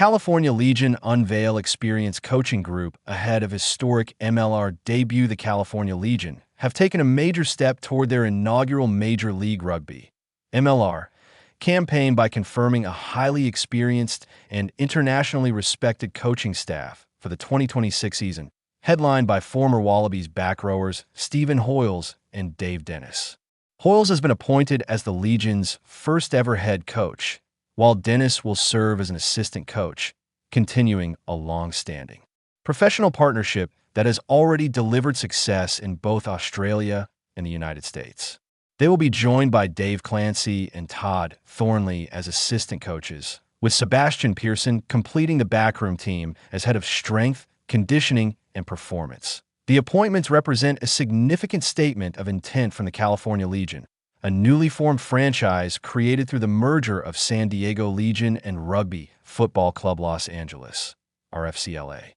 California Legion Unveil Experience Coaching Group, ahead of historic MLR debut, the California Legion have taken a major step toward their inaugural Major League Rugby (MLR) campaign by confirming a highly experienced and internationally respected coaching staff for the 2026 season, headlined by former Wallabies back rowers Stephen Hoiles and Dave Dennis. Hoiles has been appointed as the Legion's first-ever head coach, while Dennis will serve as an assistant coach, continuing a long-standing professional partnership that has already delivered success in both Australia and the United States. They will be joined by Dave Clancy and Todd Thornley as assistant coaches, with Sebastian Pearson completing the backroom team as head of strength, conditioning, and performance. The appointments represent a significant statement of intent from the California Legion, a newly formed franchise created through the merger of San Diego Legion and Rugby Football Club Los Angeles (RFCLA).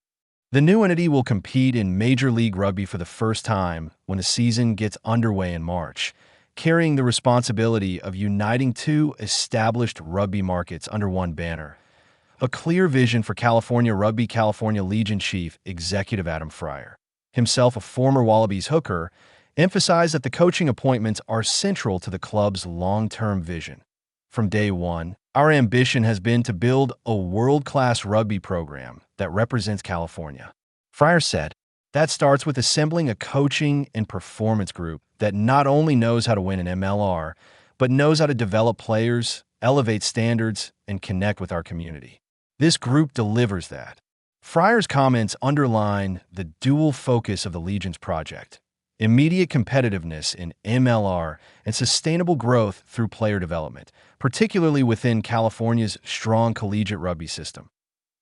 The new entity will compete in Major League Rugby for the first time when the season gets underway in March, carrying the responsibility of uniting two established rugby markets under one banner. A clear vision for California Rugby. California Legion Chief Executive Adam Fryer, himself a former Wallabies hooker, emphasized that the coaching appointments are central to the club's long-term vision. From day one, our ambition has been to build a world-class rugby program that represents California. Fryer said, that starts with assembling a coaching and performance group that not only knows how to win an MLR, but knows how to develop players, elevate standards, and connect with our community. This group delivers that. Fryer's comments underline the dual focus of the Legion's project: immediate competitiveness in MLR and sustainable growth through player development, particularly within California's strong collegiate rugby system.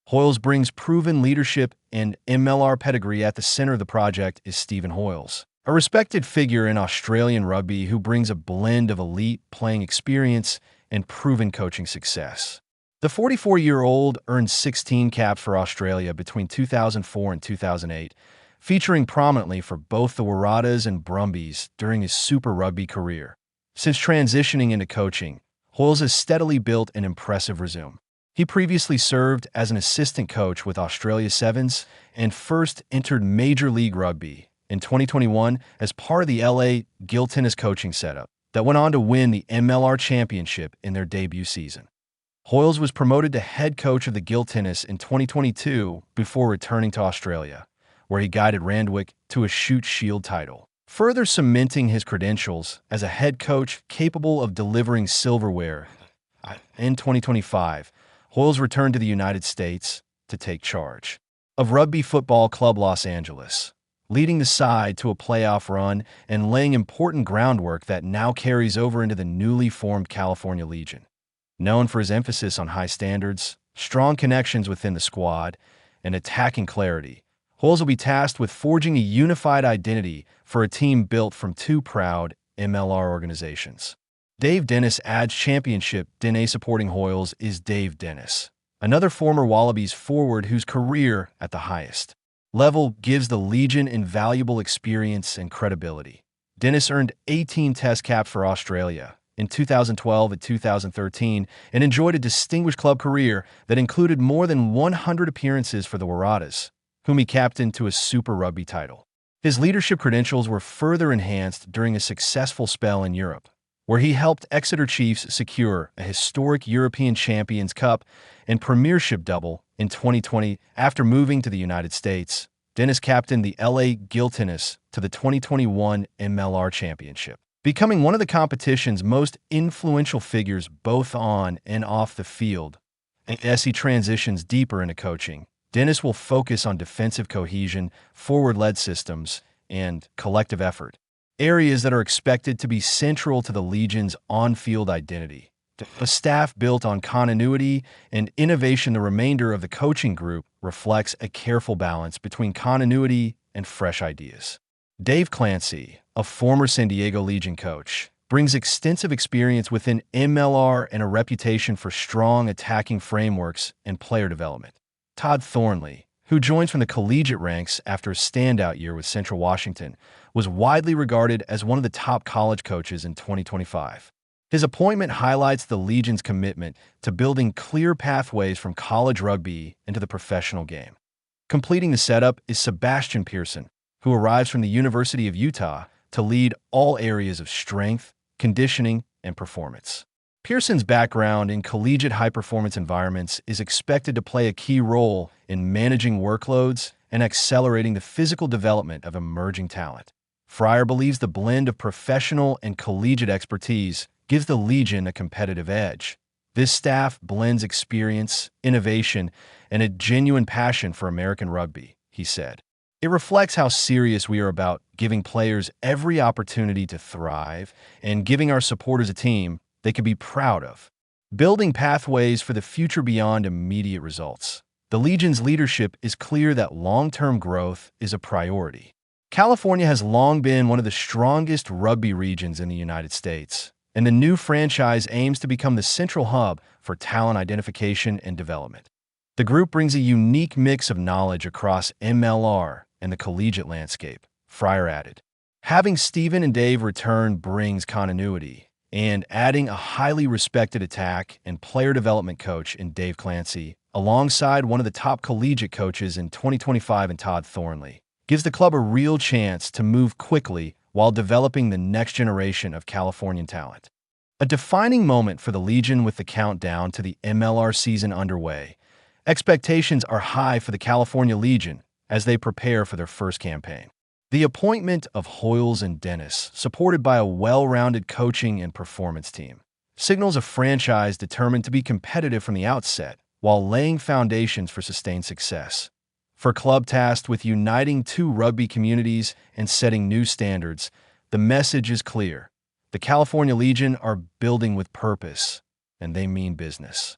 Hoiles brings proven leadership and MLR pedigree. At the center of the project is Stephen Hoiles, a respected figure in Australian rugby who brings a blend of elite playing experience and proven coaching success. The 44-year-old earned 16 caps for Australia between 2004 and 2008, featuring prominently for both the Waratahs and Brumbies during his Super Rugby career. Since transitioning into coaching, Hoiles has steadily built an impressive resume. He previously served as an assistant coach with Australia Sevens and first entered Major League Rugby in 2021 as part of the LA Gill Tennis coaching setup that went on to win the MLR championship in their debut season. Hoiles was promoted to head coach of the Gill Tennis in 2022 before returning to Australia, where he guided Randwick to a Shute Shield title, further cementing his credentials as a head coach capable of delivering silverware. In 2025, Hoiles returned to the United States to take charge of Rugby Football Club Los Angeles, leading the side to a playoff run and laying important groundwork that now carries over into the newly formed California Legion. Known for his emphasis on high standards, strong connections within the squad, and attacking clarity, Hoiles will be tasked with forging a unified identity for a team built from two proud MLR organizations. Dave Dennis adds championship DNA. Supporting Hoiles is Dave Dennis, another former Wallabies forward whose career at the highest level gives the Legion invaluable experience and credibility. Dennis earned 18 test caps for Australia in 2012 and 2013 and enjoyed a distinguished club career that included more than 100 appearances for the Waratahs, whom he captained to a Super Rugby title. His leadership credentials were further enhanced during a successful spell in Europe, where he helped Exeter Chiefs secure a historic European Champions Cup and Premiership double in 2020. After moving to the United States, Dennis captained the LA Gill Tennis to the 2021 MLR Championship, becoming one of the competition's most influential figures both on and off the field. As he transitions deeper into coaching, Dennis will focus on defensive cohesion, forward-led systems, and collective effort, areas that are expected to be central to the Legion's on-field identity. A staff built on continuity and innovation. The remainder of the coaching group reflects a careful balance between continuity and fresh ideas. Dave Clancy, a former San Diego Legion coach, brings extensive experience within MLR and a reputation for strong attacking frameworks and player development. Todd Thornley, who joins from the collegiate ranks after a standout year with Central Washington, was widely regarded as one of the top college coaches in 2025. His appointment highlights the Legion's commitment to building clear pathways from college rugby into the professional game. Completing the setup is Sebastian Pearson, who arrives from the University of Utah to lead all areas of strength, conditioning, and performance. Pearson's background in collegiate high-performance environments is expected to play a key role in managing workloads and accelerating the physical development of emerging talent. Fryer believes the blend of professional and collegiate expertise gives the Legion a competitive edge. This staff blends experience, innovation, and a genuine passion for American rugby, he said. It reflects how serious we are about giving players every opportunity to thrive and giving our supporters a team they can be proud of. Building pathways for the future beyond immediate results. The Legion's leadership is clear that long-term growth is a priority. California has long been one of the strongest rugby regions in the United States, and the new franchise aims to become the central hub for talent identification and development. The group brings a unique mix of knowledge across MLR and the collegiate landscape, Fryer added. Having Stephen and Dave return brings continuity, and adding a highly respected attack and player development coach in Dave Clancy, alongside one of the top collegiate coaches in 2025 in Todd Thornley, gives the club a real chance to move quickly while developing the next generation of Californian talent. A defining moment for the Legion with the countdown to the MLR season underway. Expectations are high for the California Legion as they prepare for their first campaign. The appointment of Hoiles and Dennis, supported by a well-rounded coaching and performance team, signals a franchise determined to be competitive from the outset while laying foundations for sustained success. For a club tasked with uniting two rugby communities and setting new standards, the message is clear. The California Legion are building with purpose, and they mean business.